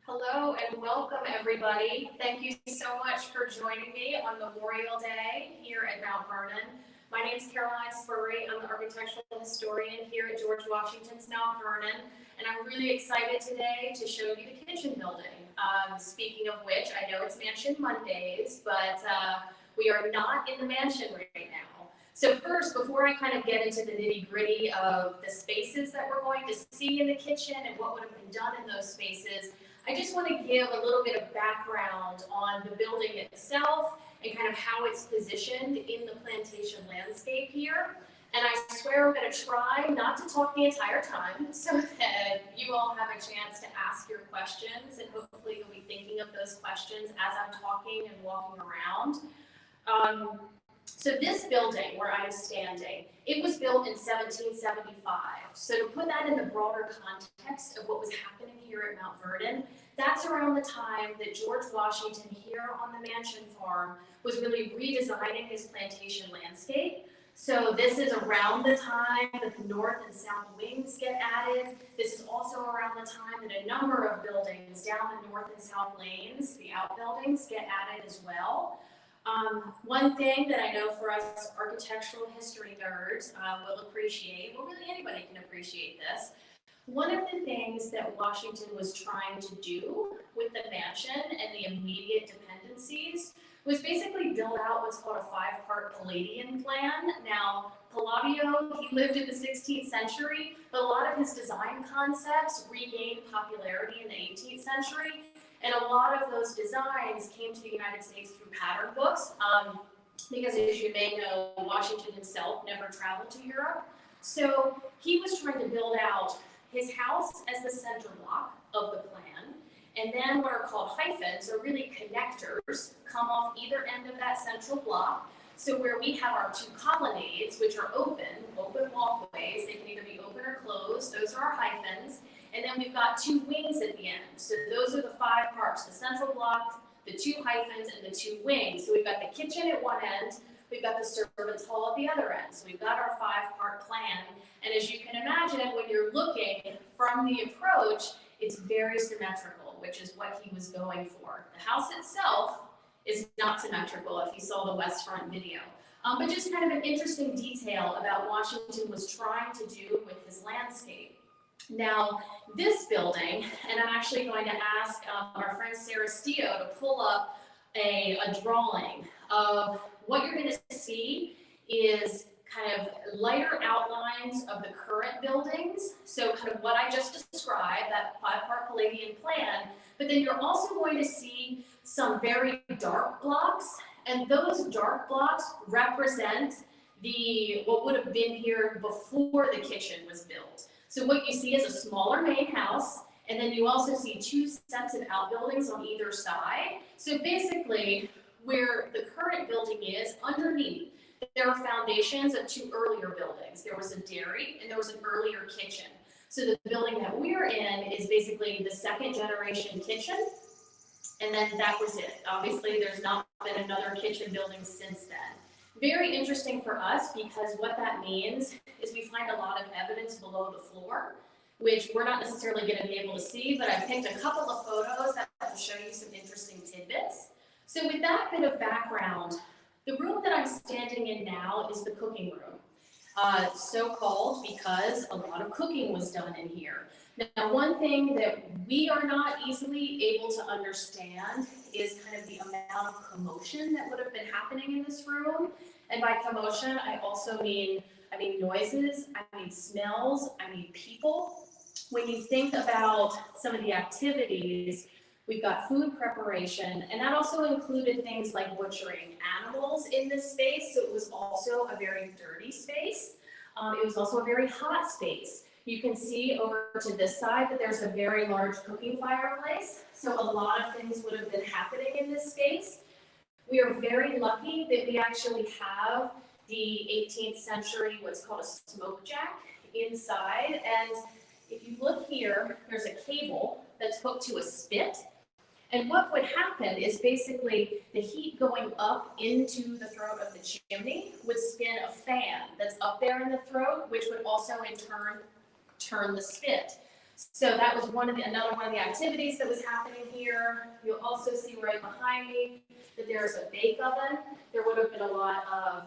Hello and welcome everybody. Thank you so much for joining me on Memorial Day here at Mount Vernon. My name is Caroline Spurry. I'm the architectural historian here at George Washington's Mount Vernon, and I'm really excited today to show you the kitchen building. Speaking of which, I know it's Mansion Mondays, but we are not in the mansion right now. So first, before I kind of get into the nitty-gritty of the spaces that we're going to see in the kitchen and what would have been done in those spaces, I just want to give a little bit of background on the building itself and kind of how it's positioned in the plantation landscape here. And I swear I'm going to try not to talk the entire time so that you all have a chance to ask your questions, and hopefully you'll be thinking of those questions as I'm talking and walking around. So this building where I'm standing, it was built in 1775. So to put that in the broader context of what was happening here at Mount Vernon, that's around the time that George Washington here on the mansion farm was really redesigning his plantation landscape. So this is around the time that the north and south wings get added. This is also around the time that a number of buildings down the north and south lanes, the outbuildings, get added as well. One thing that I know for us architectural history nerds will appreciate, well really anybody can appreciate this, one of the things that Washington was trying to do with the mansion and the immediate dependencies was basically build out what's called a 5-part Palladian plan. Now, Palladio, he lived in the 16th century, but a lot of his design concepts regained popularity in the 18th century. And a lot of those designs came to the United States through pattern books, because as you may know, Washington himself never traveled to Europe. So he was trying to build out his house as the center block of the plan, and then what are called hyphens, or really connectors, come off either end of that central block. So where we have our 2 colonnades, which are open walkways, they can either be open or closed, those are our hyphens. And then we've got 2 wings at the end. So those are the 5 parts, the central block, the 2 hyphens, and the 2 wings. So we've got the kitchen at one end, we've got the servants' hall at the other end. So we've got our 5-part plan. And as you can imagine, when you're looking from the approach, it's very symmetrical, which is what he was going for. The house itself is not symmetrical if you saw the west front video. But just kind of an interesting detail about Washington was trying to do with his landscape. Now, this building, and I'm actually going to ask our friend Sarah Stio to pull up a drawing of what you're going to see is kind of lighter outlines of the current buildings. So kind of what I just described, that 5-part Palladian plan, but then you're also going to see some very dark blocks, and those dark blocks represent what would have been here before the kitchen was built. So what you see is a smaller main house, and then you also see 2 sets of outbuildings on either side. So basically, where the current building is, underneath, there are foundations of 2 earlier buildings. There was a dairy, and there was an earlier kitchen. So the building that we're in is basically the 2nd generation kitchen, and then that was it. Obviously, there's not been another kitchen building since then. Very interesting for us, because what that means is we find a lot of evidence below the floor, which we're not necessarily going to be able to see, but I picked a couple of photos that will show you some interesting tidbits. So with that bit of background, the room that I'm standing in now is the cooking room, so called because a lot of cooking was done in here. Now, one thing that we are not easily able to understand is kind of the amount of commotion that would have been happening in this room. And by commotion, I also mean, noises, I mean smells, I mean people. When you think about some of the activities, we've got food preparation, and that also included things like butchering animals in this space. So it was also a very dirty space. It was also a very hot space. You can see over to this side that there's a very large cooking fireplace. So a lot of things would have been happening in this space. We are very lucky that we actually have the 18th century, what's called a smoke jack inside. And if you look here, there's a cable that's hooked to a spit. And what would happen is basically the heat going up into the throat of the chimney would spin a fan that's up there in the throat, which would also in turn turn the spit. So that was another one of the activities that was happening here. You'll also see right behind me that there's a bake oven. There would have been a lot of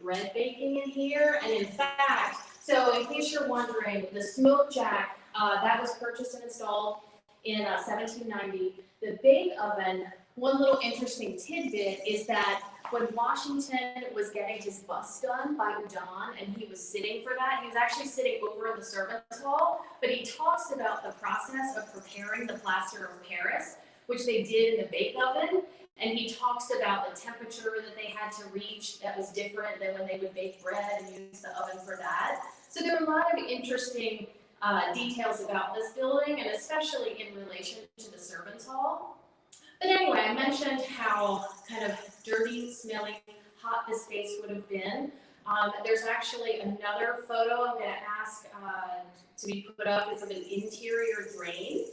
bread baking in here, and in fact, so in case you're wondering, the smoke jack that was purchased and installed in 1790. The bake oven, one little interesting tidbit is that when Washington was getting his bust done by Udon, and he was sitting for that, he was actually sitting over in the servants' hall, but he talks about the process of preparing the plaster of Paris, which they did in the bake oven, and he talks about the temperature that they had to reach that was different than when they would bake bread and use the oven for that. So there are a lot of interesting details about this building, and especially in relation to the servants' hall. But anyway, I mentioned how kind of dirty, smelly, hot this space would have been. There's actually another photo I'm going to ask to be put up. It's of an interior drain.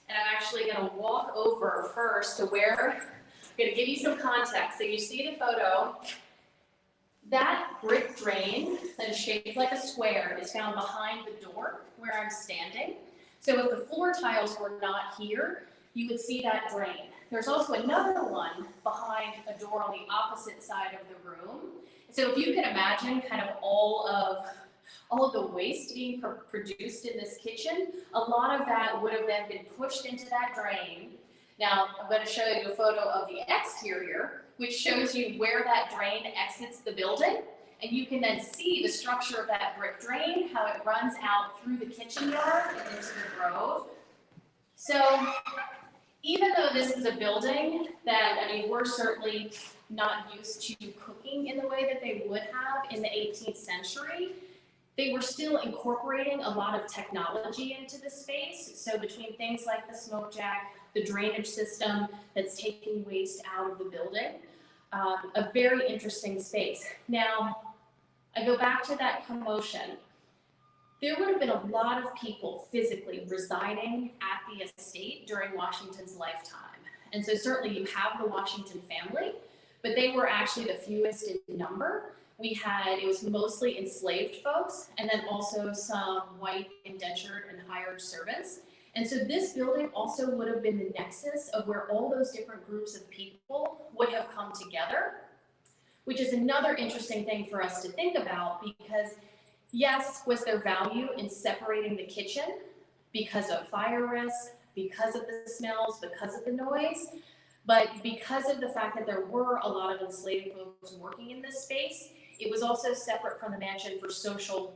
And I'm actually going to walk over first to where, I'm going to give you some context. So you see the photo. That brick drain that is shaped like a square is found behind the door where I'm standing. So if the floor tiles were not here, you would see that drain. There's also another one behind a door on the opposite side of the room. So if you can imagine kind of all of the waste being produced in this kitchen, a lot of that would have then been pushed into that drain. Now, I'm going to show you a photo of the exterior, which shows you where that drain exits the building. And you can then see the structure of that brick drain, how it runs out through the kitchen yard and into the grove. So even though this is a building that, I mean, we're certainly not used to cooking in the way that they would have in the 18th century, they were still incorporating a lot of technology into the space. So between things like the smoke jack, the drainage system that's taking waste out of the building, a very interesting space. Now, I go back to that commotion. There would have been a lot of people physically residing at the estate during Washington's lifetime. And so certainly you have the Washington family, but they were actually the fewest in number. It was mostly enslaved folks, and then also some white indentured and hired servants. And so this building also would have been the nexus of where all those different groups of people would have come together, which is another interesting thing for us to think about, because yes, was there value in separating the kitchen because of fire risk, because of the smells, because of the noise, but because of the fact that there were a lot of enslaved folks working in this space, it was also separate from the mansion for social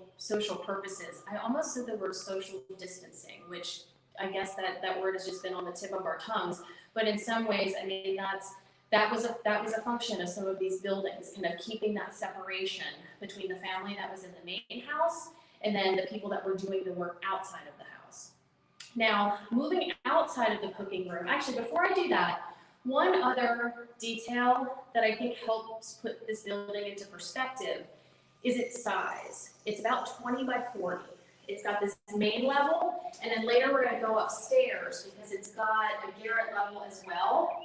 purposes. I almost said the word social distancing, which I guess that word has just been on the tip of our tongues. But in some ways, I mean, that was a function of some of these buildings, kind of keeping that separation between the family that was in the main house and then the people that were doing the work outside of the house. Now, moving outside of the cooking room, actually, before I do that, one other detail that I think helps put this building into perspective is its size. It's about 20 by 40. It's got this main level, and then later we're going to go upstairs because it's got a garret level as well.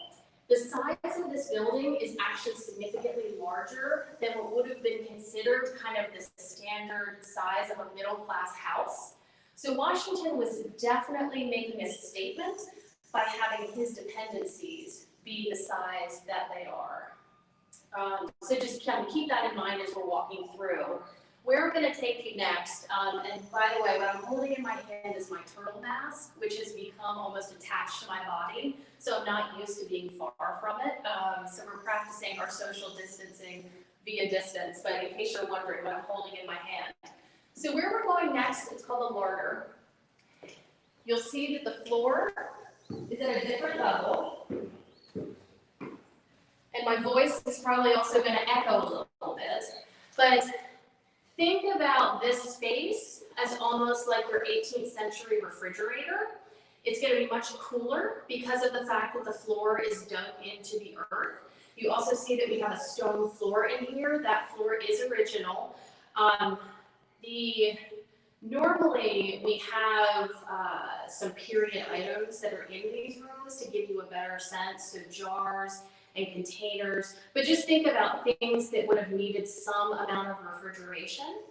The size of this building is actually significantly larger than what would have been considered kind of the standard size of a middle-class house. So Washington was definitely making a statement by having his dependencies be the size that they are. So just kind of keep that in mind as we're walking through. Where I'm going to take you next, and by the way, what I'm holding in my hand is my turtle mask, which has become almost attached to my body, so I'm not used to being far from it. So we're practicing our social distancing via distance, but in case you're wondering what I'm holding in my hand. So where we're going next, it's called the larder. You'll see that the floor is at a different level, and my voice is probably also going to echo a little bit, but think about this space as almost like your 18th century refrigerator. It's going to be much cooler because of the fact that the floor is dug into the earth. You also see that we have a stone floor in here. That floor is original. Normally we have some period items that are in these rooms to give you a better sense, so jars and containers, but just think about things that would have needed some amount of refrigeration.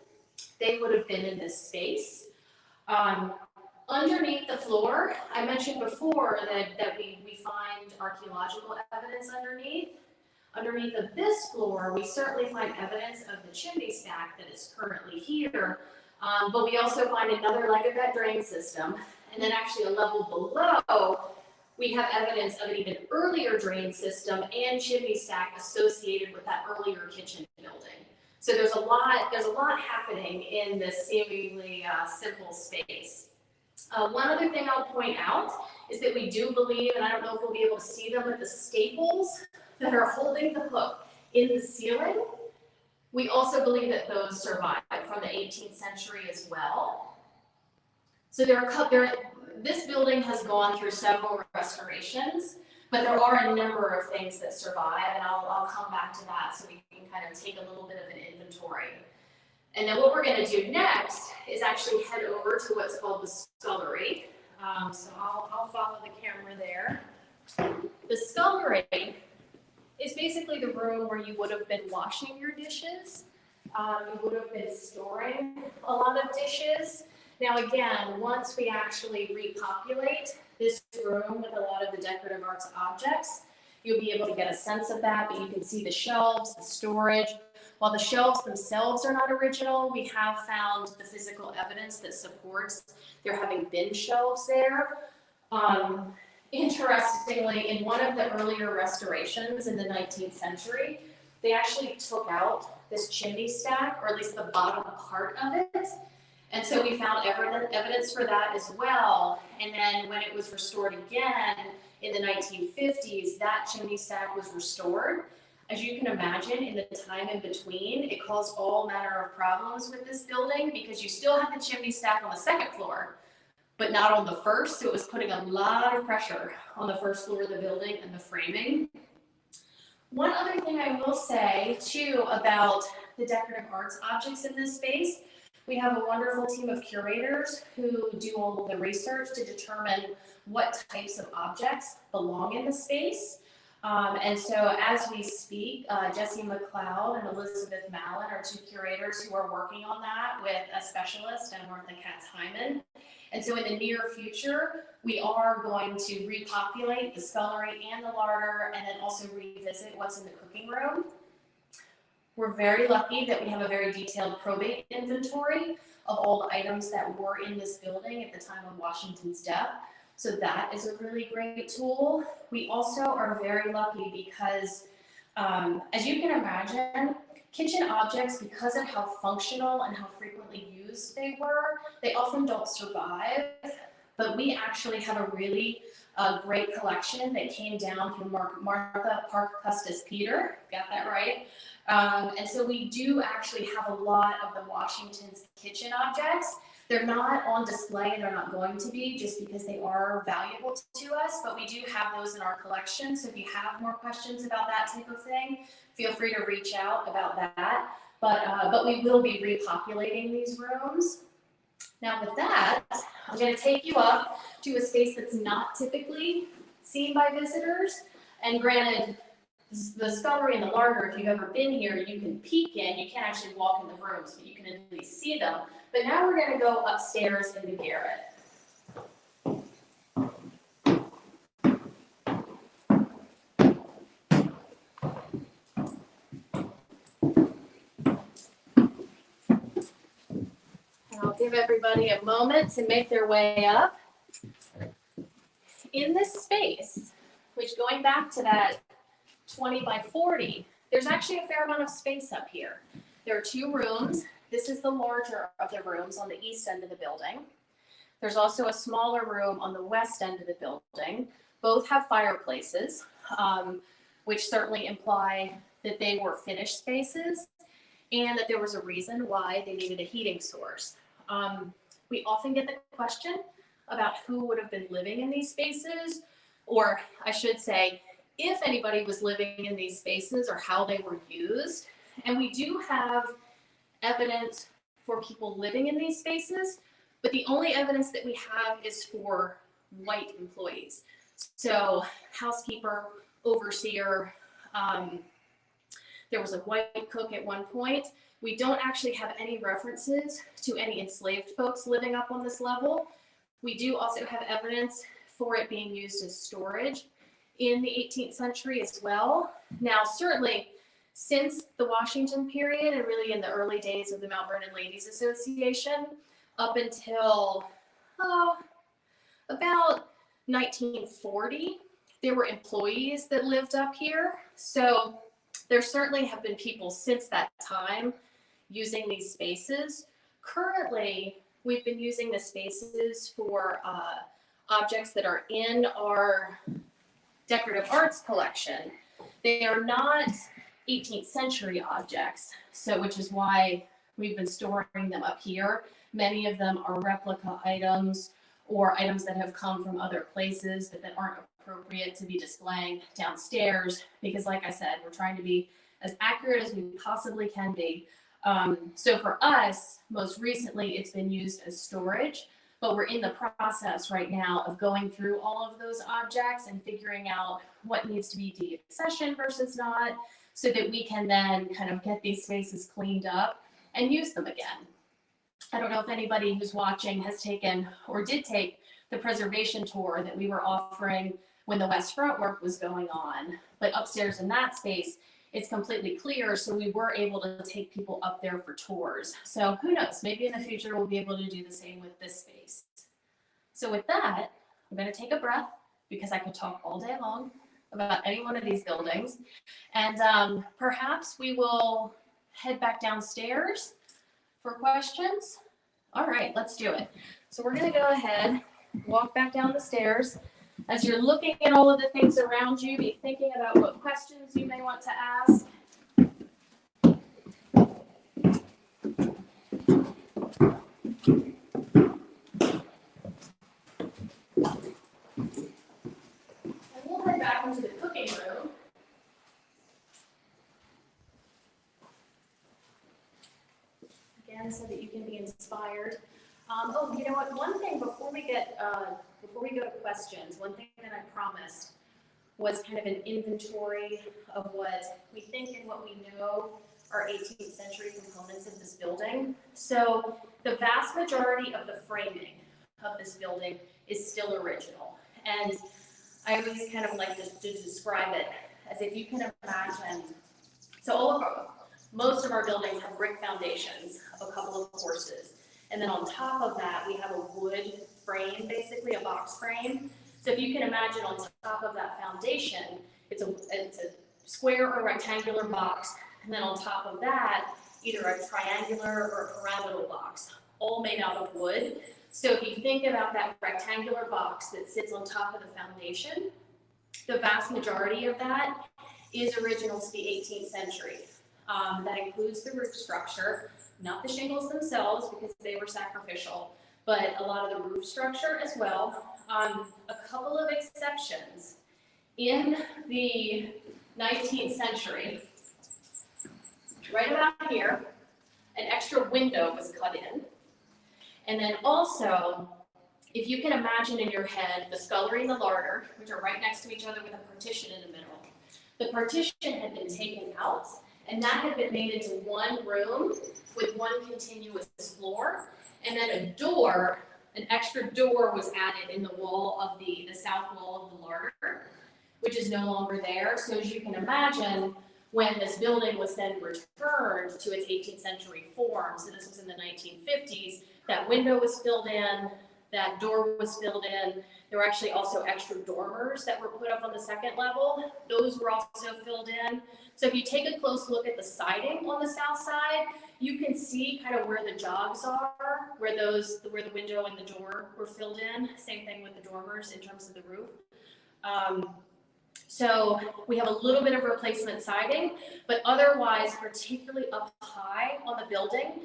They would have been in this space. Underneath the floor, I mentioned before that we find archaeological evidence underneath. Underneath of this floor, we certainly find evidence of the chimney stack that is currently here, but we also find another leg of that drain system, and then actually a level below, we have evidence of an even earlier drain system and chimney stack associated with that earlier kitchen building. So there's a lot happening in this seemingly simple space. One other thing I'll point out is that we do believe, and I don't know if we'll be able to see them, but the staples that are holding the hook in the ceiling, we also believe that those survived from the 18th century as well. So this building has gone through several restorations, but there are a number of things that survive, and I'll come back to that so we can kind of take a little bit of an inventory. And then what we're going to do next is actually head over to what's called the scullery. So I'll follow the camera there. The scullery is basically the room where you would have been washing your dishes. You would have been storing a lot of dishes. Now again, once we actually repopulate this room with a lot of the decorative arts objects, you'll be able to get a sense of that, but you can see the shelves, the storage. While the shelves themselves are not original, we have found the physical evidence that supports there having been shelves there. Interestingly, in one of the earlier restorations in the 19th century, they actually took out this chimney stack, or at least the bottom part of it. And so we found evidence for that as well. And then when it was restored again in the 1950s, that chimney stack was restored. As you can imagine, in the time in between, it caused all manner of problems with this building because you still had the chimney stack on the second floor, but not on the first. So it was putting a lot of pressure on the first floor of the building and the framing. One other thing I will say too about the decorative arts objects in this space, we have a wonderful team of curators who do all of the research to determine what types of objects belong in the space. And so as we speak, Jessie McLeod and Elizabeth Mallon are two curators who are working on that with a specialist and Martha Katz-Hyman. And so in the near future, we are going to repopulate the scullery and the larder and then also revisit what's in the cooking room. We're very lucky that we have a very detailed probate inventory of all the items that were in this building at the time of Washington's death. So that is a really great tool. We also are very lucky because, as you can imagine, kitchen objects, because of how functional and how frequently used they were, they often don't survive. But we actually have a really great collection that came down from Martha Park Custis Peter, got that right. And so we do actually have a lot of the Washington's kitchen objects. They're not on display and they're not going to be just because they are valuable to us, but we do have those in our collection. So if you have more questions about that type of thing, feel free to reach out about that. But we will be repopulating these rooms. Now with that, I'm going to take you up to a space that's not typically seen by visitors. And granted, the scullery and the larder, if you've ever been here, you can peek in. You can't actually walk in the rooms, but you can at least see them. But now we're going to go upstairs into Garrett. And I'll give everybody a moment to make their way up. In this space, which going back to that 20 by 40, there's actually a fair amount of space up here. There are two rooms. This is the larger of the rooms on the east end of the building. There's also a smaller room on the west end of the building. Both have fireplaces, which certainly imply that they were finished spaces and that there was a reason why they needed a heating source. We often get the question about who would have been living in these spaces, or I should say, if anybody was living in these spaces or how they were used. And we do have evidence for people living in these spaces, but the only evidence that we have is for white employees. So housekeeper, overseer, there was a white cook at one point. We don't actually have any references to any enslaved folks living up on this level. We do also have evidence for it being used as storage in the 18th century as well. Now, certainly, since the Washington period and really in the early days of the Mount Vernon Ladies Association, up until about 1940, there were employees that lived up here. So there certainly have been people since that time using these spaces. Currently, we've been using the spaces for objects that are in our decorative arts collection. They are not 18th century objects, so which is why we've been storing them up here. Many of them are replica items or items that have come from other places but that aren't appropriate to be displaying downstairs because, like I said, we're trying to be as accurate as we possibly can be. So for us, most recently, it's been used as storage, but we're in the process right now of going through all of those objects and figuring out what needs to be deaccessioned versus not, so that we can then kind of get these spaces cleaned up and use them again. I don't know if anybody who's watching has taken or did take the preservation tour that we were offering when the West Front work was going on, but upstairs in that space, it's completely clear, so we were able to take people up there for tours. So who knows, maybe in the future we'll be able to do the same with this space. So with that, I'm going to take a breath because I could talk all day long about any one of these buildings. And perhaps we will head back downstairs for questions. All right, let's do it. So we're going to go ahead, walk back down the stairs. As you're looking at all of the things around you, be thinking about what questions you may want to ask. And we'll head back into the cooking room. Again, so that you can be inspired. Oh, you know what? One thing before we go to questions, one thing that I promised was kind of an inventory of what we think and what we know are 18th century components of this building. So the vast majority of the framing of this building is still original. And I always kind of like to describe it as if you can imagine, so most of our buildings have brick foundations of a couple of horses. And then on top of that, we have a wood frame, basically a box frame. So if you can imagine on top of that foundation, it's a square or rectangular box. And then on top of that, either a triangular or a pyramidal box, all made out of wood. So if you think about that rectangular box that sits on top of the foundation, the vast majority of that is original to the 18th century. That includes the roof structure, not the shingles themselves because they were sacrificial, but a lot of the roof structure as well. A couple of exceptions. In the 19th century, right about here, an extra window was cut in. And then also, if you can imagine in your head the scullery and the larder, which are right next to each other with a partition in the middle, the partition had been taken out, and that had been made into one room with one continuous floor, and then a door, an extra door was added in the wall of the south wall of the larder, which is no longer there. So as you can imagine, when this building was then returned to its 18th century form, so this was in the 1950s, that window was filled in, that door was filled in. There were actually also extra dormers that were put up on the second level. Those were also filled in. So if you take a close look at the siding on the south side, you can see kind of where the jogs are, where the window and the door were filled in. Same thing with the dormers in terms of the roof. So we have a little bit of replacement siding, but otherwise, particularly up high on the building,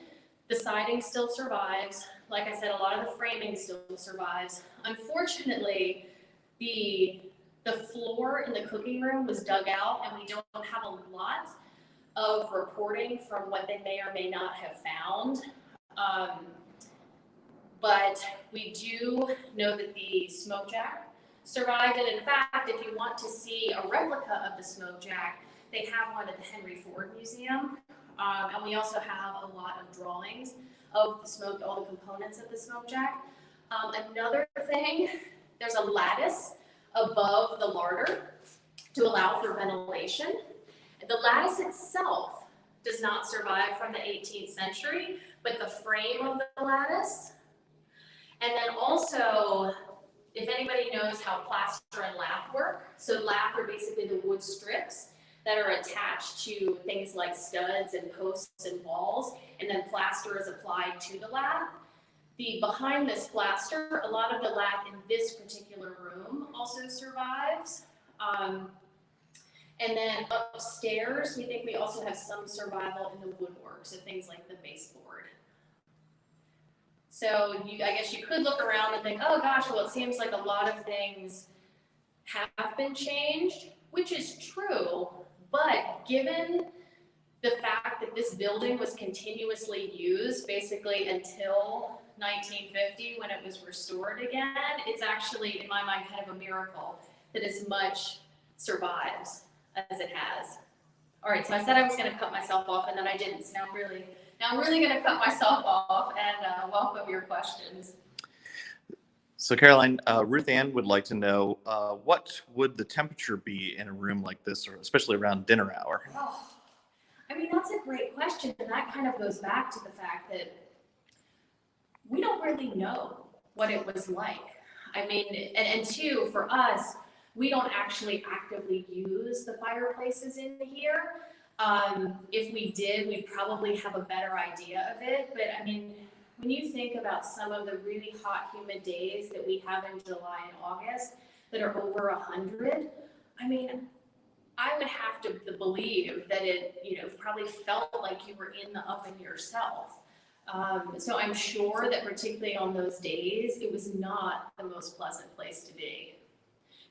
the siding still survives. Like I said, a lot of the framing still survives. Unfortunately, the floor in the cooking room was dug out, and we don't have a lot of reporting from what they may or may not have found. But we do know that the smoke jack survived, and in fact, if you want to see a replica of the smoke jack, they have one at the Henry Ford Museum. And we also have a lot of drawings of the smoke, all the components of the smoke jack. Another thing, there's a lattice above the larder to allow for ventilation. The lattice itself does not survive from the 18th century, but the frame of the lattice. And then also, if anybody knows how plaster and lath work, so lath are basically the wood strips that are attached to things like studs and posts and walls, and then plaster is applied to the lath. Behind this plaster, a lot of the lath in this particular room also survives. And then upstairs, we think we also have some survival in the woodwork, so things like the baseboard. So I guess you could look around and think, oh gosh, well, it seems like a lot of things have been changed, which is true, but given the fact that this building was continuously used basically until 1950 when it was restored again, it's actually, in my mind, kind of a miracle that as much survives as it has. All right, so I said I was going to cut myself off, and then I didn't. So now I'm really going to cut myself off and welcome your questions. So Caroline, Ruth Ann would like to know, what would the temperature be in a room like this, or especially around dinner hour? Oh, I mean, that's a great question, and that kind of goes back to the fact that we don't really know what it was like. I mean, and two, for us, we don't actually actively use the fireplaces in here. If we did, we'd probably have a better idea of it. But I mean, when you think about some of the really hot, humid days that we have in July and August that are over 100, I mean, I would have to believe that it, probably felt like you were in the oven yourself. So I'm sure that particularly on those days, it was not the most pleasant place to be.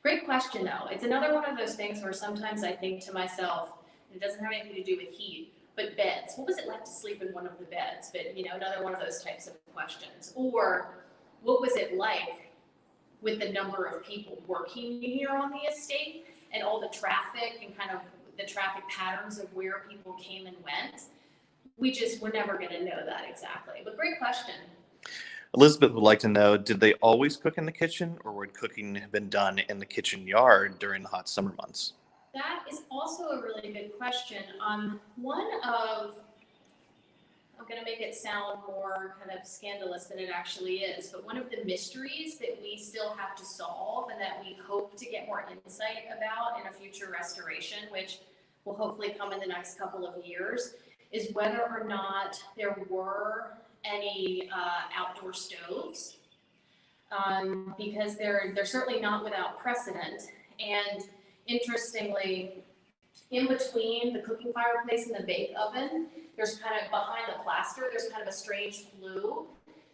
Great question, though. It's another one of those things where sometimes I think to myself, it doesn't have anything to do with heat, but beds. What was it like to sleep in one of the beds? But, another one of those types of questions. Or what was it like with the number of people working here on the estate and all the traffic and kind of the traffic patterns of where people came and went? We're never going to know that exactly. But great question. Elizabeth would like to know, did they always cook in the kitchen, or would cooking have been done in the kitchen yard during the hot summer months? That is also a really good question. I'm going to make it sound more kind of scandalous than it actually is, but one of the mysteries that we still have to solve and that we hope to get more insight about in a future restoration, which will hopefully come in the next couple of years, is whether or not there were any outdoor stoves, because they're certainly not without precedent. And interestingly, in between the cooking fireplace and the bake oven, there's kind of behind the plaster, there's kind of a strange flue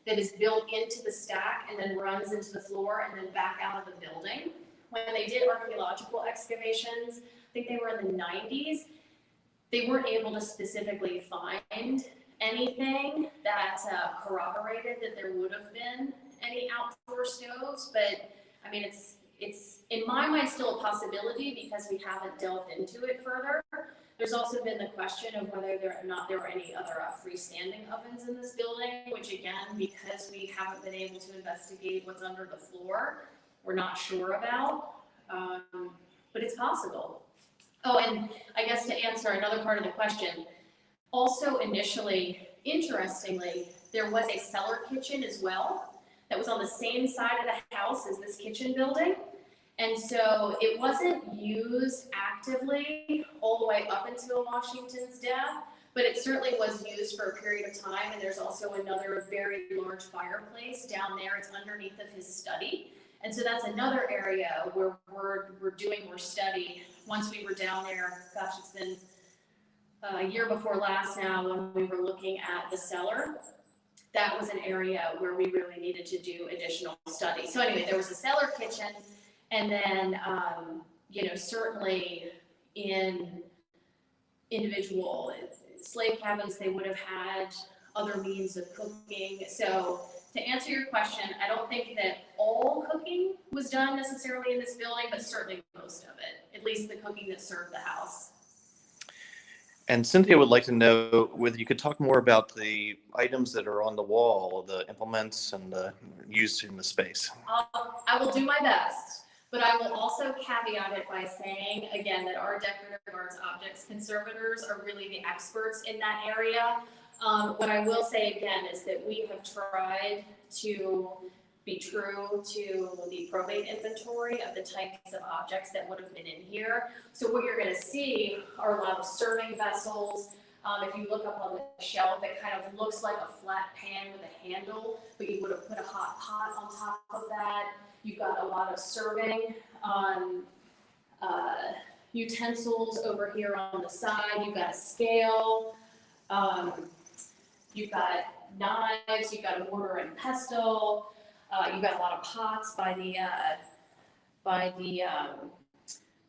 that is built into the stack and then runs into the floor and then back out of the building. When they did archaeological excavations, I think they were in the 90s, they weren't able to specifically find anything that corroborated that there would have been any outdoor stoves, but I mean, it's in my mind still a possibility because we haven't delved into it further. There's also been the question of whether there were any other freestanding ovens in this building, which again, because we haven't been able to investigate what's under the floor, we're not sure about, but it's possible. Oh, and I guess to answer another part of the question, also initially, interestingly, there was a cellar kitchen as well that was on the same side of the house as this kitchen building. And so it wasn't used actively all the way up until Washington's death, but it certainly was used for a period of time. And there's also another very large fireplace down there. It's underneath of his study. And so that's another area where we're doing more study. Once we were down there, gosh, it's been a year before last now when we were looking at the cellar. That was an area where we really needed to do additional study. So anyway, there was a cellar kitchen, and then, certainly in individual slave cabins, they would have had other means of cooking. So to answer your question, I don't think that all cooking was done necessarily in this building, but certainly most of it, at least the cooking that served the house. And Cynthia would like to know whether you could talk more about the items that are on the wall, the implements and the used in the space. I will do my best, but I will also caveat it by saying, again, that our decorative arts objects conservators are really the experts in that area. What I will say again is that we have tried to be true to the probate inventory of the types of objects that would have been in here. So what you're gonna see are a lot of serving vessels. If you look up on the shelf, it kind of looks like a flat pan with a handle, but you would have put a hot pot on top of that. You've got a lot of serving utensils over here on the side. You've got a scale. You've got knives. You've got a mortar and pestle. You've got a lot of pots by the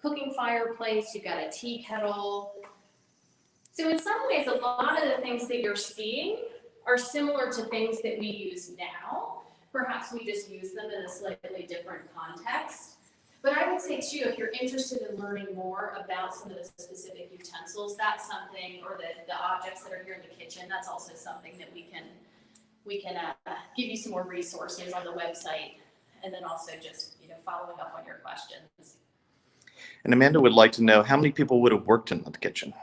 cooking fireplace. You've got a tea kettle. So in some ways, a lot of the things that you're seeing are similar to things that we use now. Perhaps we just use them in a slightly different context. But I would say too, if you're interested in learning more about some of the specific utensils, that's something, or the objects that are here in the kitchen, that's also something that we can give you some more resources on the website, and then also just following up on your questions. And Amanda would like to know how many people would have worked in the kitchen.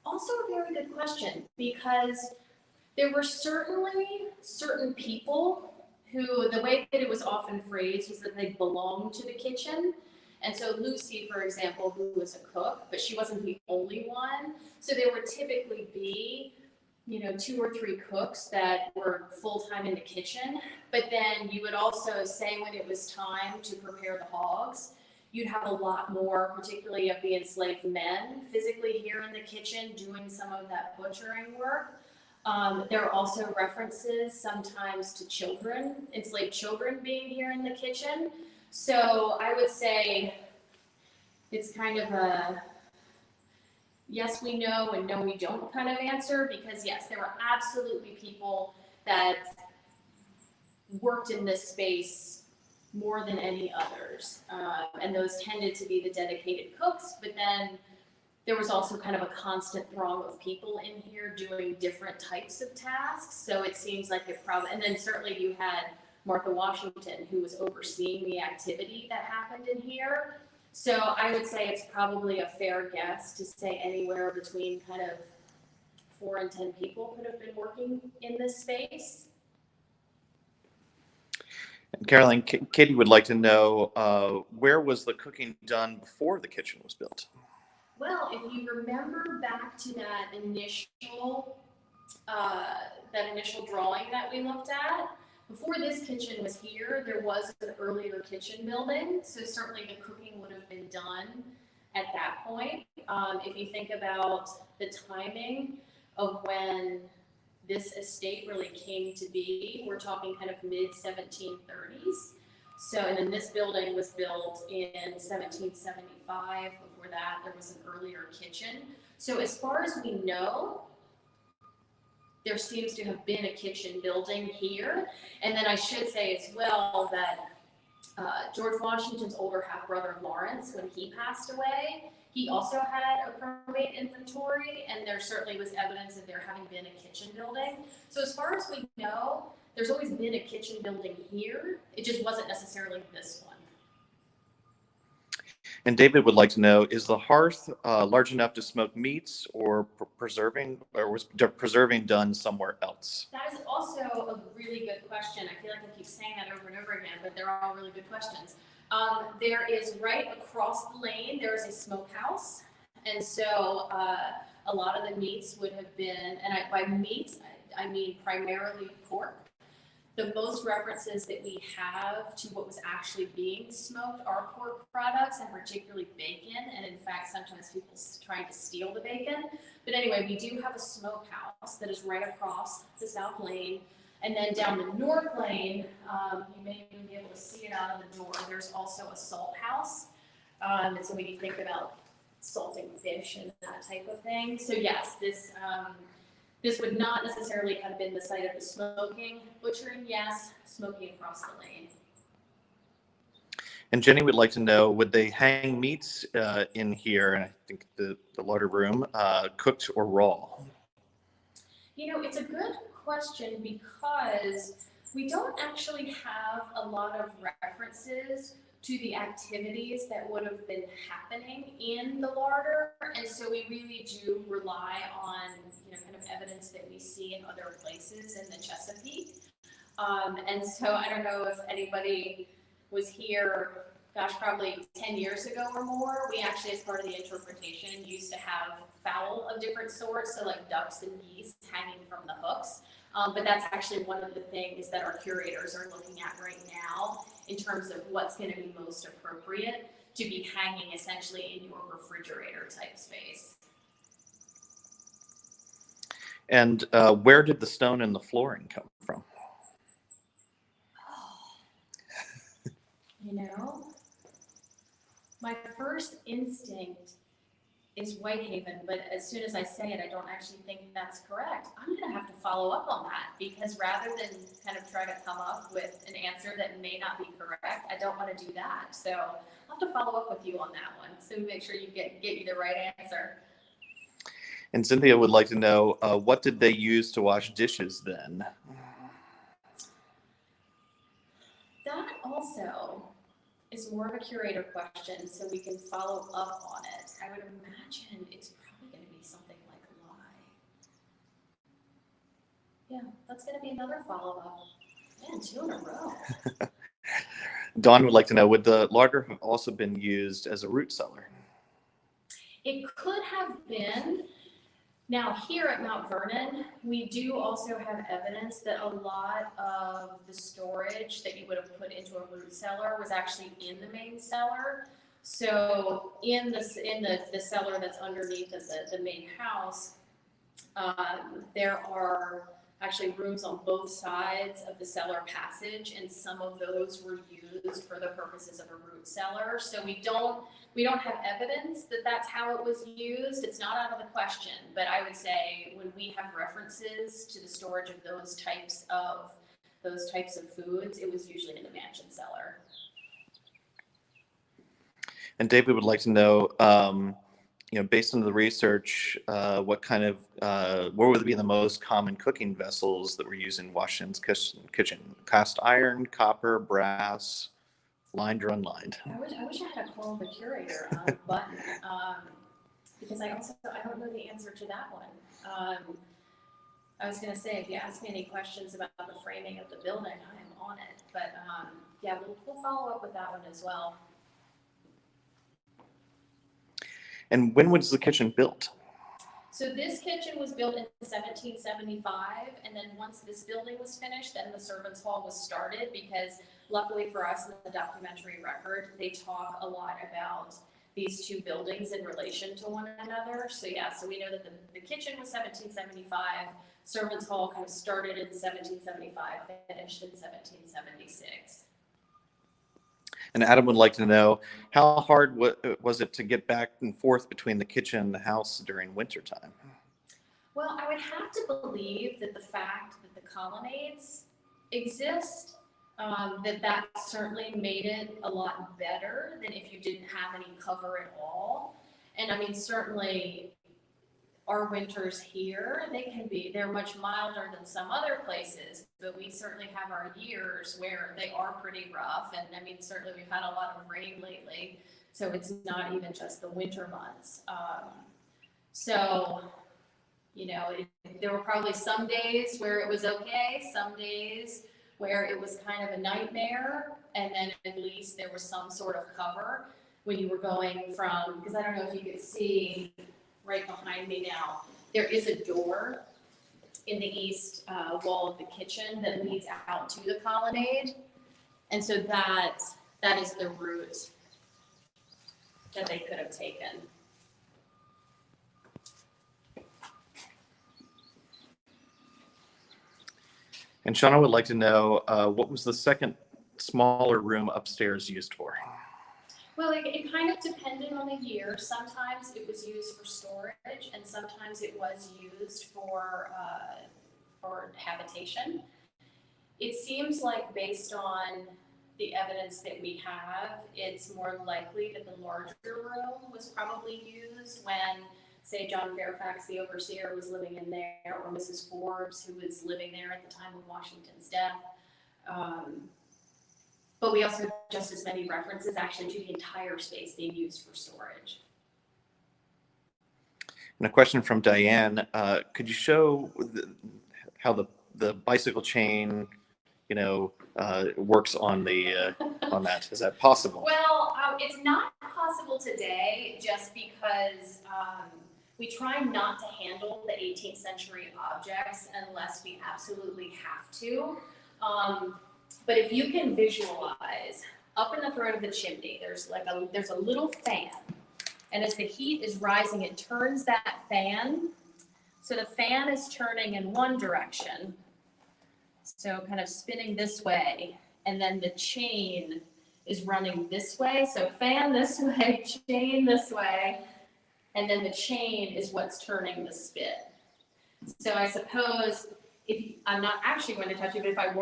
Also a very good question, because there were certainly certain people who, the way that it was often phrased was that they belonged to the kitchen. And so Lucy, for example, who was a cook, but she wasn't the only one. So there would typically be 2 or 3 cooks that were full-time in the kitchen. But then you would also say when it was time to prepare the hogs, you'd have a lot more, particularly of the enslaved men, physically here in the kitchen doing some of that butchering work. There are also references sometimes to children, enslaved children being here in the kitchen. So I would say it's kind of a yes, we know, and no, we don't kind of answer, because yes, there were absolutely people that worked in this space more than any others. And those tended to be the dedicated cooks, but then there was also kind of a constant throng of people in here doing different types of tasks. So it seems like it probably, and then certainly you had Martha Washington, who was overseeing the activity that happened in here. So I would say it's probably a fair guess to say anywhere between kind of 4 and 10 people could have been working in this space. And Caroline, Katie would like to know where was the cooking done before the kitchen was built? Well, if you remember back to that initial drawing that we looked at, before this kitchen was here, there was an earlier kitchen building, so certainly the cooking would have been done at that point. If you think about the timing of when this estate really came to be, we're talking kind of mid-1730s. So, and then this building was built in 1775. Before that, there was an earlier kitchen. So as far as we know, there seems to have been a kitchen building here. And then I should say as well that George Washington's older half-brother Lawrence, when he passed away, he also had a probate inventory, and there certainly was evidence of there having been a kitchen building. So as far as we know, there's always been a kitchen building here. It just wasn't necessarily this one. And David would like to know, is the hearth large enough to smoke meats, or preserving, or was preserving done somewhere else? That is also a really good question. I feel like I keep saying that over and over again, but they're all really good questions. There is right across the lane, there is a smokehouse. And so a lot of the meats would have been, and by meats, I mean primarily pork. The most references that we have to what was actually being smoked are pork products, and particularly bacon. And in fact, sometimes people trying to steal the bacon. But anyway, we do have a smokehouse that is right across the south lane. And then down the north lane, you may even be able to see it out of the door. There's also a salt house. And so when you think about salting fish and that type of thing. So yes, this would not necessarily have been the site of the smoking. Butchering, yes. Smoking across the lane. And Jenny would like to know, would they hang meats in here, and I think the larder room, cooked or raw? It's a good question because we don't actually have a lot of references to the activities that would have been happening in the larder. And so we really do rely on, kind of evidence that we see in other places in the Chesapeake. And so I don't know if anybody was here, gosh, probably 10 years ago or more. We actually, as part of the interpretation, used to have fowl of different sorts, so like ducks and geese hanging from the hooks. But that's actually one of the things that our curators are looking at right now in terms of what's going to be most appropriate to be hanging essentially in your refrigerator type space. And where did the stone and the flooring come from? My first instinct is Whitehaven, but as soon as I say it, I don't actually think that's correct. I'm going to have to follow up on that because rather than kind of try to come up with an answer that may not be correct, I don't want to do that. So I'll have to follow up with you on that one. So make sure you get you the right answer. And Cynthia would like to know, what did they use to wash dishes then? That also is more of a curator question, so we can follow up on it. I would imagine it's probably going to be something like lye. Yeah, that's going to be another follow-up. Man, 2 in a row. Dawn would like to know, would the larder have also been used as a root cellar? It could have been. Now, here at Mount Vernon, we do also have evidence that a lot of the storage that you would have put into a root cellar was actually in the main cellar. So in the cellar that's underneath of the main house, there are actually rooms on both sides of the cellar passage, and some of those were used for the purposes of a root cellar. So we don't have evidence that that's how it was used. It's not out of the question, but I would say when we have references to the storage of those types of foods, it was usually in the mansion cellar. And David would like to know, based on the research, what would be the most common cooking vessels that were used in Washington's kitchen? Cast iron, copper, brass, lined or unlined? I wish I had a call the curator on a button, because I don't know the answer to that one. I was going to say, if you ask me any questions about the framing of the building, I am on it. But yeah, we'll follow up with that one as well. And when was the kitchen built? So this kitchen was built in 1775, and then once this building was finished, then the servants' hall was started, because luckily for us in the documentary record, they talk a lot about these two buildings in relation to one another. So yeah, so we know that the kitchen was 1775, servants' hall kind of started in 1775, finished in 1776. And Adam would like to know, how hard was it to get back and forth between the kitchen and the house during wintertime? Well, I would have to believe that the fact that the colonnades exist, that certainly made it a lot better than if you didn't have any cover at all. And I mean, certainly our winters here, they're much milder than some other places, but we certainly have our years where they are pretty rough. And I mean, certainly we've had a lot of rain lately, so it's not even just the winter months. There were probably some days where it was okay, some days where it was kind of a nightmare, and then at least there was some sort of cover when you were going from, because I don't know if you could see right behind me now, there is a door in the east wall of the kitchen that leads out to the colonnade. And so that is the route that they could have taken. And Shauna would like to know, what was the second smaller room upstairs used for? Well, it kind of depended on the year. Sometimes it was used for storage, and sometimes it was used for habitation. It seems like based on the evidence that we have, it's more likely that the larger room was probably used when, say, John Fairfax, the overseer, was living in there, or Mrs. Forbes, who was living there at the time of Washington's death. But we also have just as many references actually to the entire space being used for storage. And a question from Diane, could you show how the bicycle chain, works on the on that? Is that possible? Well, it's not possible today just because we try not to handle the 18th century objects unless we absolutely have to. But if you can visualize, up in the throat of the chimney, there's a little fan. And as the heat is rising, it turns that fan. So the fan is turning in one direction. So kind of spinning this way. And then the chain is running this way. So fan this way, chain this way. And then the chain is what's turning the spit. So I suppose, I'm not actually going to touch it, but if I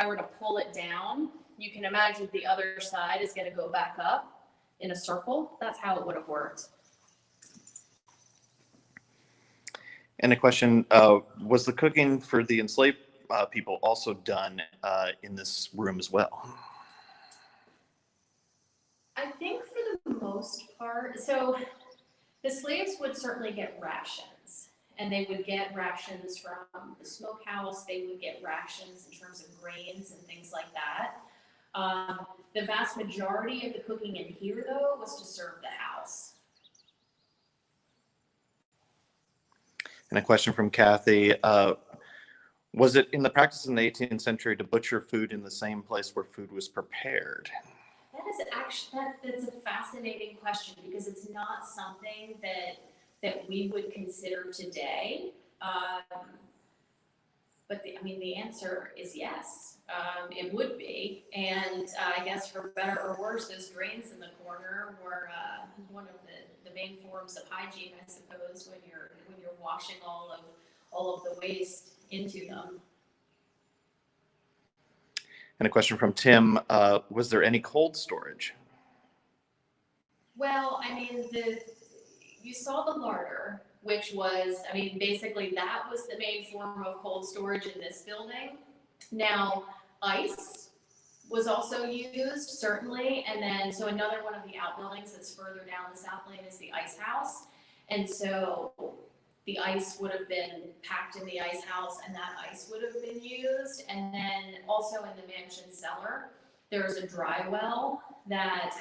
were to pull it down, you can imagine the other side is going to go back up in a circle. That's how it would have worked. And a question, was the cooking for the enslaved people also done in this room as well? I think for the most part, so the slaves would certainly get rations, and they would get rations from the smokehouse. They would get rations in terms of grains and things like that. The vast majority of the cooking in here, though, was to serve the house. And a question from Kathy, was it in the practice in the 18th century to butcher food in the same place where food was prepared? That is actually, that's a fascinating question because it's not something that we would consider today. But the answer is yes, it would be. And I guess for better or worse, those drains in the corner were one of the main forms of hygiene, I suppose, when you're washing all of the waste into them. And a question from Tim, was there any cold storage? Well, you saw the larder, which was, basically that was the main form of cold storage in this building. Now, ice was also used, certainly, and then, so another one of the outbuildings that's further down the South Lane is the ice house. And so the ice would have been packed in the ice house and that ice would have been used. And then also in the mansion cellar, there was a dry well that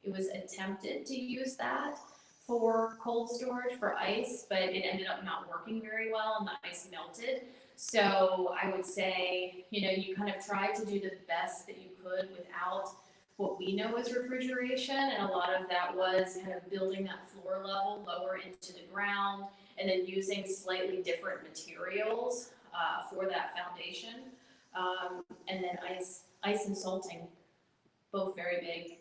it was attempted to use that for cold storage for ice, but it ended up not working very well and the ice melted. So I would say, you kind of tried to do the best that you could without what we know as refrigeration. And a lot of that was kind of building that floor level lower into the ground and then using slightly different materials for that foundation. And then ice and salting, both very big.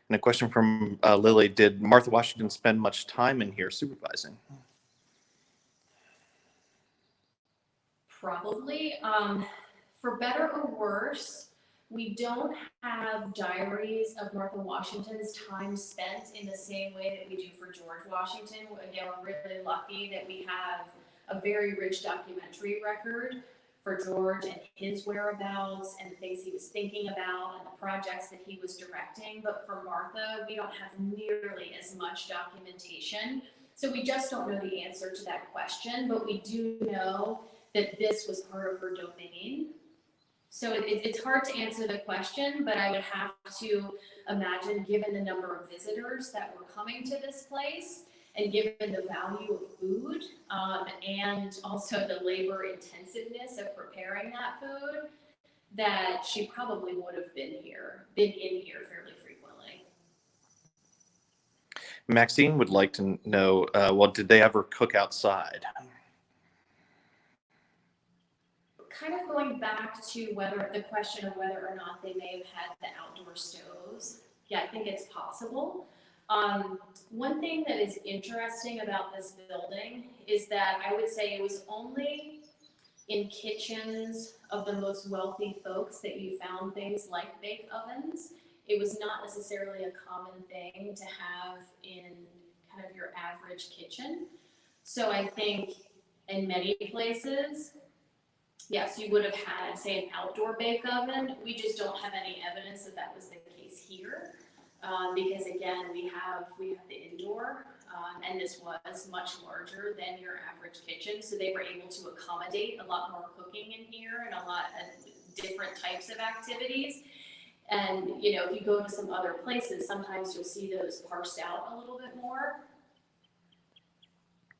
And a question from Lily, did Martha Washington spend much time in here supervising? Probably. For better or worse, we don't have diaries of Martha Washington's time spent in the same way that we do for George Washington. Again, we're really lucky that we have a very rich documentary record for George and his whereabouts and the things he was thinking about and the projects that he was directing. But for Martha, we don't have nearly as much documentation. So we just don't know the answer to that question, but we do know that this was part of her domain. So it's hard to answer the question, but I would have to imagine, given the number of visitors that were coming to this place, and given the value of food, and also the labor intensiveness of preparing that food, that she probably would have been in here fairly frequently. Maxine would like to know, did they ever cook outside? Kind of going back to the question of whether or not they may have had the outdoor stoves. Yeah, I think it's possible. One thing that is interesting about this building is that I would say it was only in kitchens of the most wealthy folks that you found things like bake ovens. It was not necessarily a common thing to have in kind of your average kitchen. So I think in many places, yes, you would have had, say, an outdoor bake oven. We just don't have any evidence that that was the case here. Because again, we have the indoor, and this was much larger than your average kitchen. So they were able to accommodate a lot more cooking in here and a lot of different types of activities. And, you know, if you go to some other places, sometimes you'll see those parsed out a little bit more.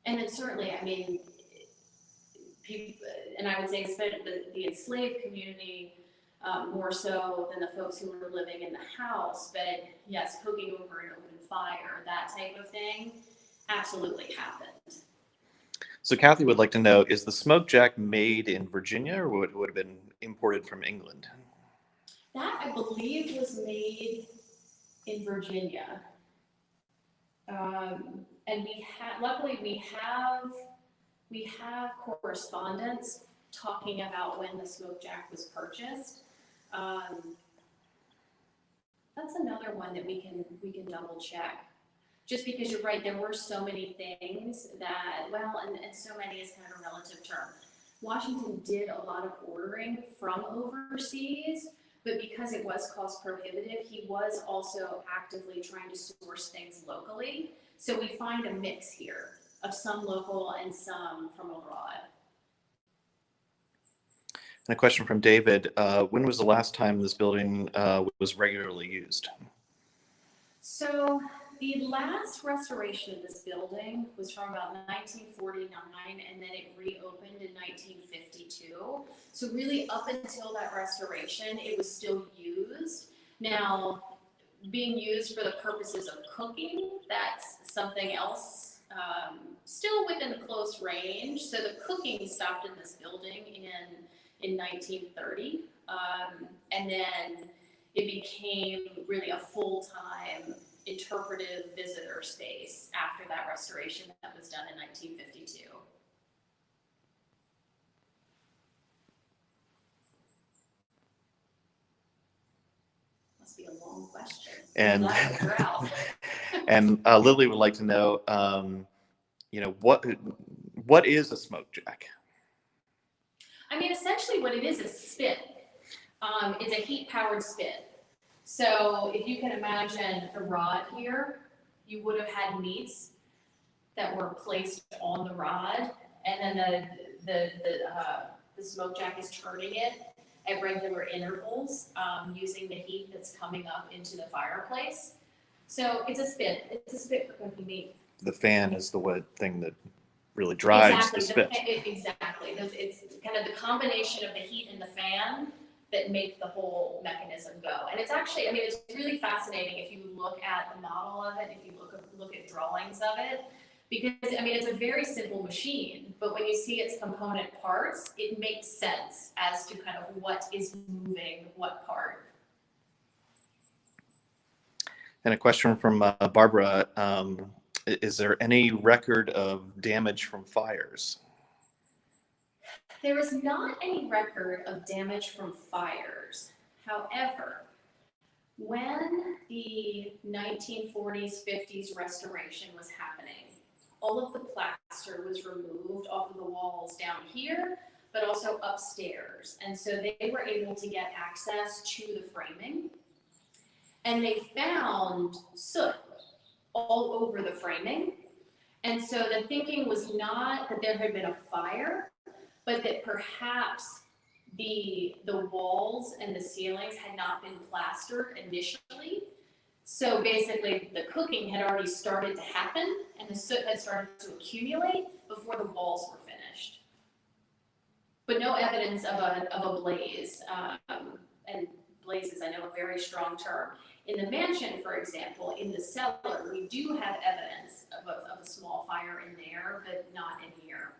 And then certainly, I mean, people, and I would say especially the enslaved community, more so than the folks who were living in the house, but yes, cooking over an open fire, that type of thing, absolutely happened. So Kathy would like to know, is the smoked jack made in Virginia or would have been imported from England? That, I believe, was made in Virginia. And luckily we have correspondence talking about when the smoked jack was purchased. That's another one that we can double check. Just because you're right, there were so many things that, well, and so many is kind of a relative term. Washington did a lot of ordering from overseas, but because it was cost prohibitive, he was also actively trying to source things locally. So we find a mix here of some local and some from abroad. And a question from David, when was the last time this building was regularly used? So the last restoration of this building was from about 1949, and then it reopened in 1952. So really up until that restoration, it was still used. Now, being used for the purposes of cooking, that's something else, still within close range. So the cooking stopped in this building in 1930, and then it became really a full-time interpretive visitor space after that restoration that was done in 1952. Must be a long question. And Lily would like to know, you know, what is a smoked jack? I mean, essentially what it is a spit. It's a heat-powered spit. So if you can imagine the rod here, you would have had meats that were placed on the rod, and then the smoke jack is turning it at regular intervals, using the heat that's coming up into the fireplace. So it's a spit. It's a spit for cooking meat. The fan is the thing that really drives the spit. Exactly. It's kind of the combination of the heat and the fan that make the whole mechanism go. And it's actually, I mean, it's really fascinating if you look at the model of it, if you look at drawings of it, because, I mean, it's a very simple machine, but when you see its component parts, it makes sense as to kind of what is moving what part. And a question from Barbara, is there any record of damage from fires? There is not any record of damage from fires. However, when the 1940s, 50s restoration was happening, all of the plaster was removed off of the walls down here, but also upstairs. And so they were able to get access to the framing. And they found soot all over the framing. And so the thinking was not that there had been a fire, but that perhaps the walls and the ceilings had not been plastered initially. So basically the cooking had already started to happen and the soot had started to accumulate before the walls were finished. But no evidence of a blaze. And blaze is, I know, a very strong term. In the mansion, for example, in the cellar, we do have evidence of a small fire in there, but not in here.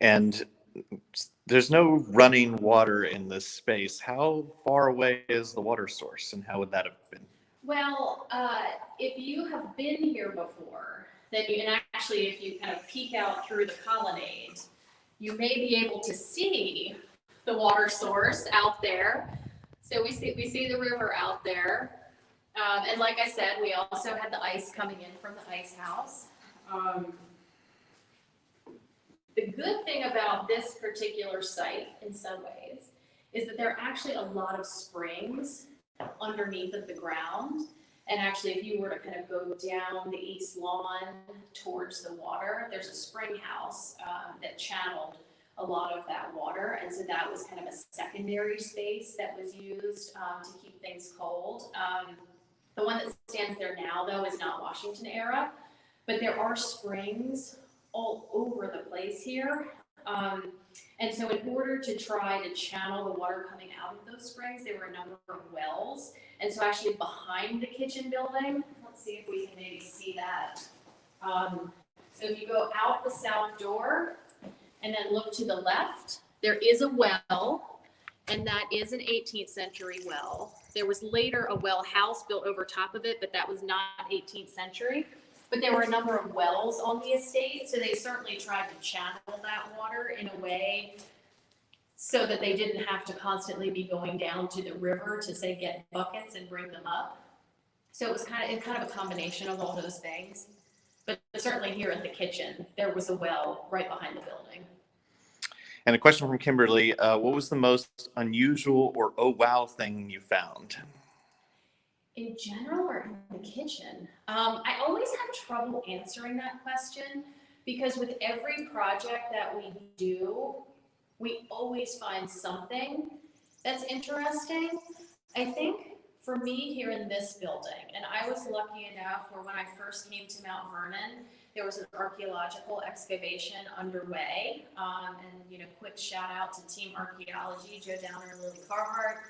And there's no running water in this space. How far away is the water source, and how would that have been? Well, if you have been here before, then and actually if you kind of peek out through the colonnade, you may be able to see the water source out there. So we see the river out there. And like I said, we also had the ice coming in from the ice house. The good thing about this particular site, in some ways, is that there are actually a lot of springs underneath of the ground. And actually, if you were to kind of go down the east lawn towards the water, there's a spring house that channeled a lot of that water. And so that was kind of a secondary space that was used to keep things cold. The one that stands there now, though, is not Washington era, but there are springs all over the place here. And so in order to try to channel the water coming out of those springs, there were a number of wells. And so actually behind the kitchen building, let's see if we can maybe see that. So if you go out the south door and then look to the left, there is a well, and that is an 18th century well. There was later a well house built over top of it, but that was not 18th century. But there were a number of wells on the estate, so they certainly tried to channel that water in a way so that they didn't have to constantly be going down to the river to, say, get buckets and bring them up. So it was kind of a combination of all those things. But certainly here at the kitchen, there was a well right behind the building. And a question from Kimberly, what was the most unusual or oh wow thing you found? In general or in the kitchen? I always have trouble answering that question because with every project that we do, we always find something that's interesting. I think for me here in this building, and I was lucky enough where when I first came to Mount Vernon, there was an archaeological excavation underway. And quick shout out to Team Archaeology, Joe Downer and Lily Carhart.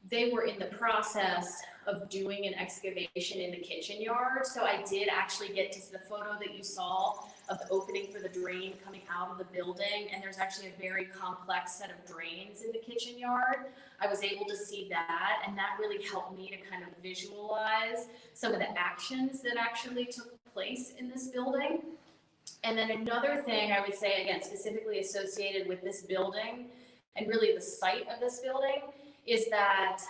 They were in the process of doing an excavation in the kitchen yard. So I did actually get to see the photo that you saw of the opening for the drain coming out of the building. And there's actually a very complex set of drains in the kitchen yard. I was able to see that, and that really helped me to kind of visualize some of the actions that actually took place in this building. And then another thing I would say, again, specifically associated with this building and really the site of this building, is that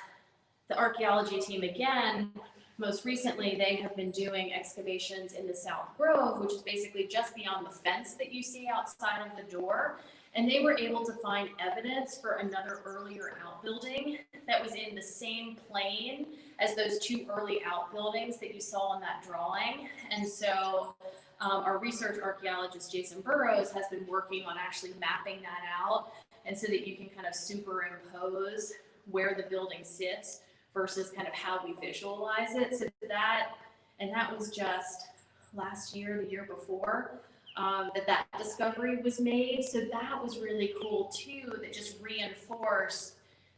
the archaeology team, again, most recently, they have been doing excavations in the South Grove, which is basically just beyond the fence that you see outside of the door. And they were able to find evidence for another earlier outbuilding that was in the same plane as those two early outbuildings that you saw in that drawing. And so our research archaeologist, Jason Burrows, has been working on actually mapping that out. And so that you can kind of superimpose where the building sits versus kind of how we visualize it. So that was just last year, the year before, that discovery was made. So that was really cool too, that just reinforced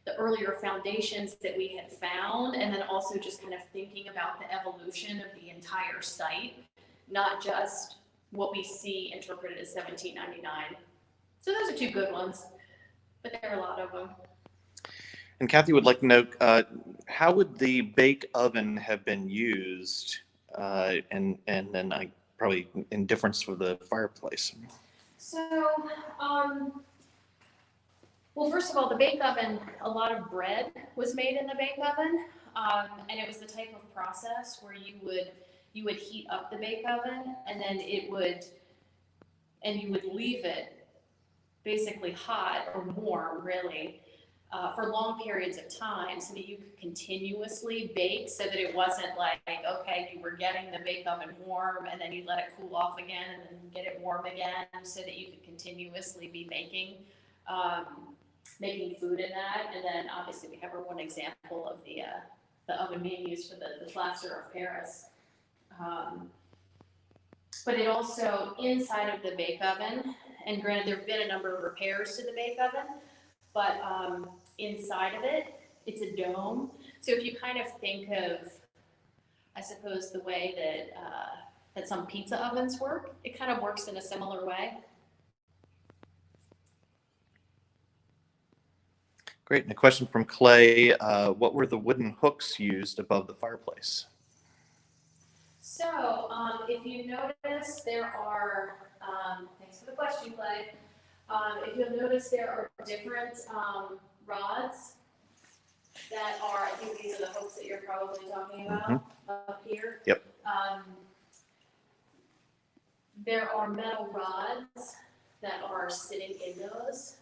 the earlier foundations that we had found, and then also just kind of thinking about the evolution of the entire site, not just what we see interpreted as 1799. So those are two good ones, but there are a lot of them. And Kathy would like to know, how would the bake oven have been used, and then probably in difference with the fireplace? So, well, first of all, the bake oven, a lot of bread was made in the bake oven, and it was the type of process where you would heat up the bake oven, and then you would leave it basically hot or warm, really, for long periods of time so that you could continuously bake, so that it wasn't like, okay, you were getting the bake oven warm and then you let it cool off again and then get it warm again, so that you could continuously be making food in that. And then obviously we have our one example of the oven being used for the plaster of Paris. But it also, inside of the bake oven, and granted there have been a number of repairs to the bake oven, but inside of it, it's a dome. So if you kind of think of, I suppose, the way that some pizza ovens work, it kind of works in a similar way. Great. And a question from Clay, what were the wooden hooks used above the fireplace? So, if you notice, there are, thanks for the question, Clay. If you'll notice, there are different rods that are, I think these are the hooks that you're probably talking about up here. Yep. There are metal rods that are sitting in those,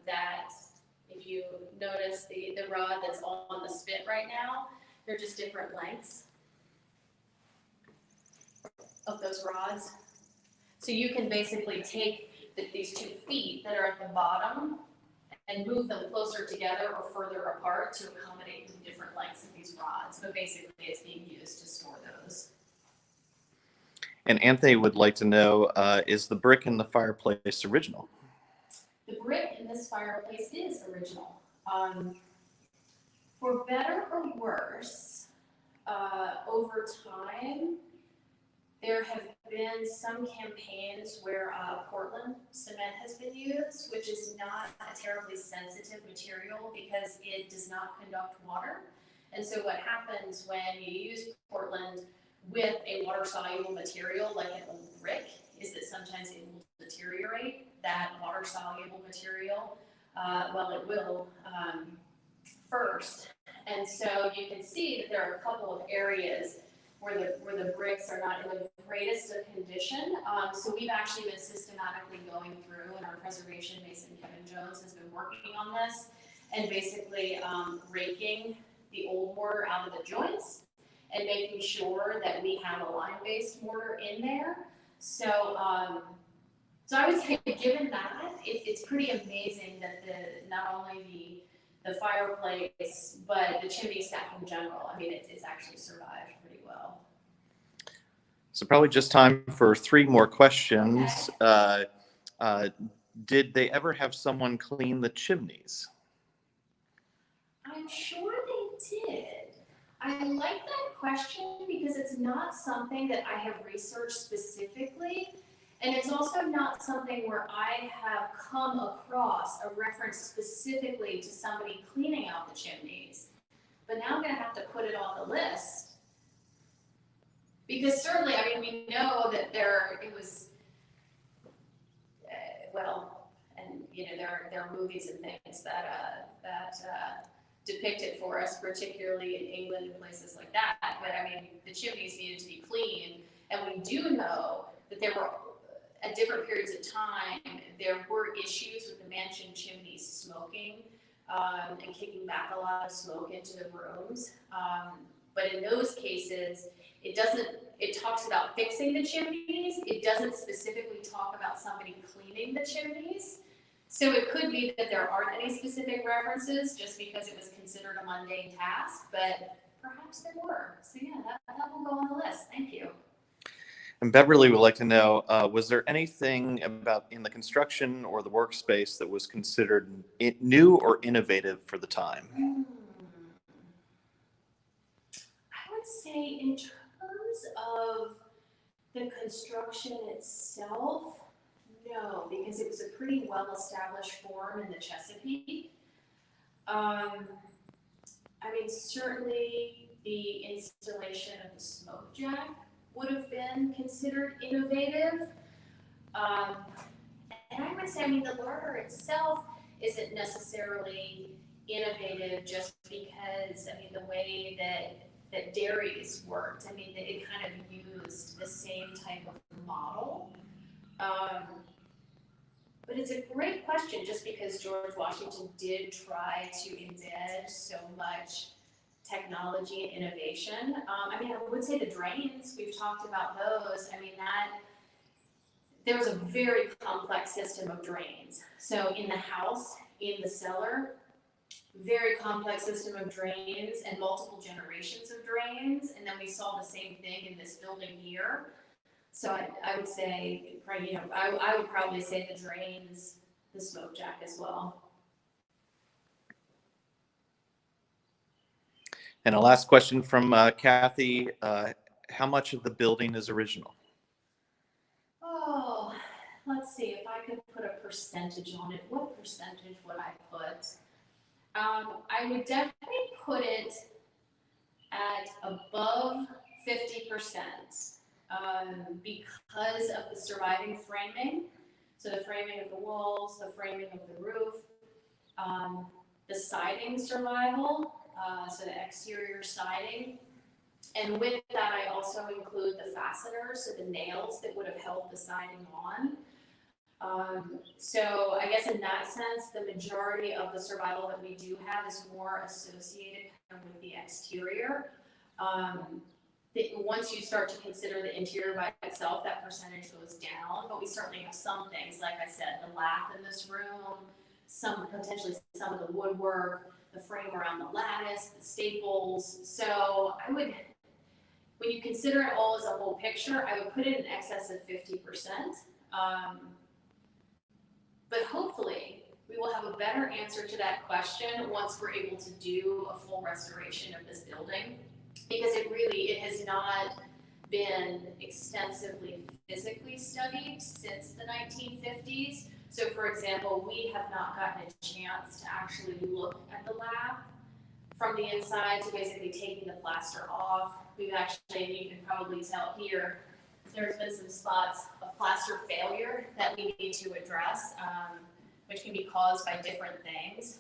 that if you notice the rod that's on the spit right now, they're just different lengths of those rods. So you can basically take these 2 feet that are at the bottom and move them closer together or further apart to accommodate the different lengths of these rods. But basically it's being used to store those. And Anthony would like to know, is the brick in the fireplace original? The brick in this fireplace is original. For better or worse, over time, there have been some campaigns where Portland cement has been used, which is not a terribly sensitive material because it does not conduct water. And so what happens when you use Portland with a water-soluble material like an old brick is that sometimes it will deteriorate that water-soluble material. Well, it will first. And so you can see that there are a couple of areas where the bricks are not in the greatest of condition. So we've actually been systematically going through, and our preservation mason Kevin Jones has been working on this, and basically raking the old mortar out of the joints and making sure that we have a lime-based mortar in there. So, so I would say, given that, it's pretty amazing that not only the fireplace, but the chimney stack in general, I mean, it's actually survived pretty well. So probably just time for 3 more questions. Okay. Did they ever have someone clean the chimneys? I'm sure they did. I like that question because it's not something that I have researched specifically, and it's also not something where I have come across a reference specifically to somebody cleaning out the chimneys. But now I'm going to have to put it on the list. Because certainly, I mean, we know that it was, well, and you know, there are movies and things that depict it for us, particularly in England and places like that. But I mean, the chimneys needed to be cleaned, and we do know that there were, at different periods of time, there were issues with the mansion chimneys smoking and kicking back a lot of smoke into the rooms. But in those cases, it talks about fixing the chimneys. It doesn't specifically talk about somebody cleaning the chimneys. So it could be that there aren't any specific references just because it was considered a mundane task, but perhaps there were. So yeah, that will go on the list. Thank you. And Beverly would like to know, was there anything about in the construction or the workspace that was considered new or innovative for the time? I would say in terms of the construction itself, no, because it was a pretty well-established form in the Chesapeake. I mean, certainly the installation of the smoke jack would have been considered innovative. And I would say, I mean, the larder itself isn't necessarily innovative just because, I mean, the way that dairies worked, I mean, it kind of used the same type of model. But it's a great question just because George Washington did try to embed so much technology and innovation. I mean, I would say the drains, we've talked about those. I mean, there was a very complex system of drains. So in the house, in the cellar, very complex system of drains and multiple generations of drains. And then we saw the same thing in this building here. So I would say, you know, I would probably say the drains, the smoke jack as well. And a last question from Kathy. How much of the building is original? Oh, let's see if I could put a percentage on it. What percentage would I put? I would definitely put it at above 50%, because of the surviving framing. So the framing of the walls, the framing of the roof, the siding survival, so the exterior siding. And with that, I also include the fasteners, so the nails that would have held the siding on. So I guess in that sense, the majority of the survival that we do have is more associated kind of with the exterior. Once you start to consider the interior by itself, that percentage goes down, but we certainly have some things, like I said, the lath in this room, potentially some of the woodwork, the frame around the lattice, the staples. So when you consider it all as a whole picture, I would put it in excess of 50%. But hopefully, we will have a better answer to that question once we're able to do a full restoration of this building, because it has not been extensively physically studied since the 1950s. So for example, we have not gotten a chance to actually look at the lab from the inside, so basically taking the plaster off. We've actually, and you can probably tell here, there's been some spots of plaster failure that we need to address, which can be caused by different things.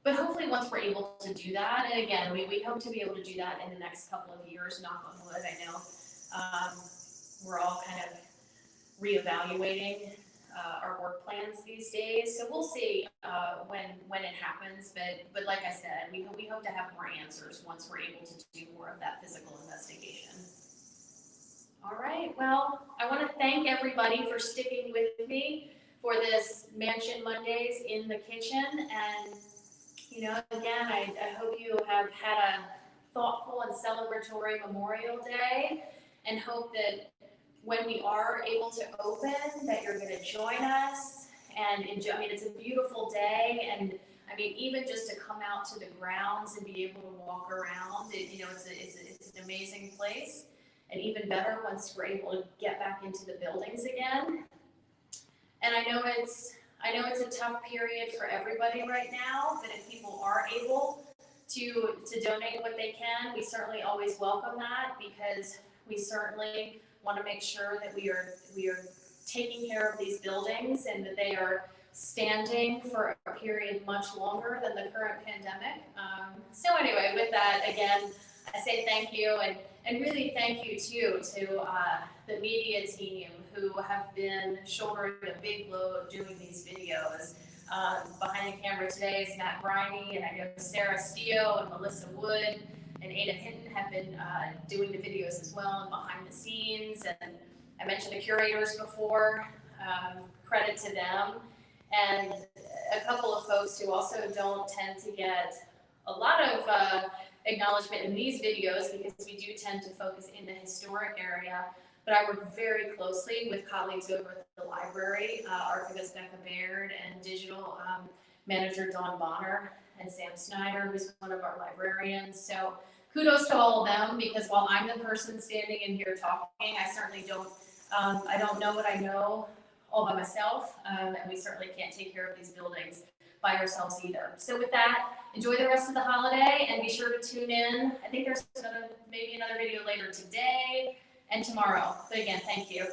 But hopefully once we're able to do that, and again, we hope to be able to do that in the next couple of years, knock on wood. I know we're all kind of reevaluating our work plans these days, so we'll see when it happens. But like I said, we hope to have more answers once we're able to do more of that physical investigation. All right, well, I want to thank everybody for sticking with me for this Mansion Mondays in the kitchen. And, again, I hope you have had a thoughtful and celebratory Memorial Day, and hope that when we are able to open, that you're going to join us and enjoy. I mean, it's a beautiful day, and I mean, even just to come out to the grounds and be able to walk around, it's an amazing place. And even better once we're able to get back into the buildings again. And I know it's a tough period for everybody right now, but if people are able to donate what they can, we certainly always welcome that, because we certainly want to make sure that we are taking care of these buildings and that they are standing for a period much longer than the current pandemic. So anyway, with that, again, I say thank you, and really thank you too to the media team who have been shouldering a big load doing these videos. Behind the camera today is Matt Briney, and I know Sarah Steele and Melissa Wood and Ada Hinton have been doing the videos as well and behind the scenes. And I mentioned the curators before, credit to them. And a couple of folks who also don't tend to get a lot of acknowledgement in these videos, because we do tend to focus in the historic area, but I work very closely with colleagues over at the library, Archivist Becca Baird and digital manager Dawn Bonner and Sam Snyder, who's one of our librarians. So kudos to all of them, because while I'm the person standing in here talking, I certainly don't know what I know all by myself, and we certainly can't take care of these buildings by ourselves either. So with that, enjoy the rest of the holiday and be sure to tune in. I think there's maybe another video later today and tomorrow. But again, thank you.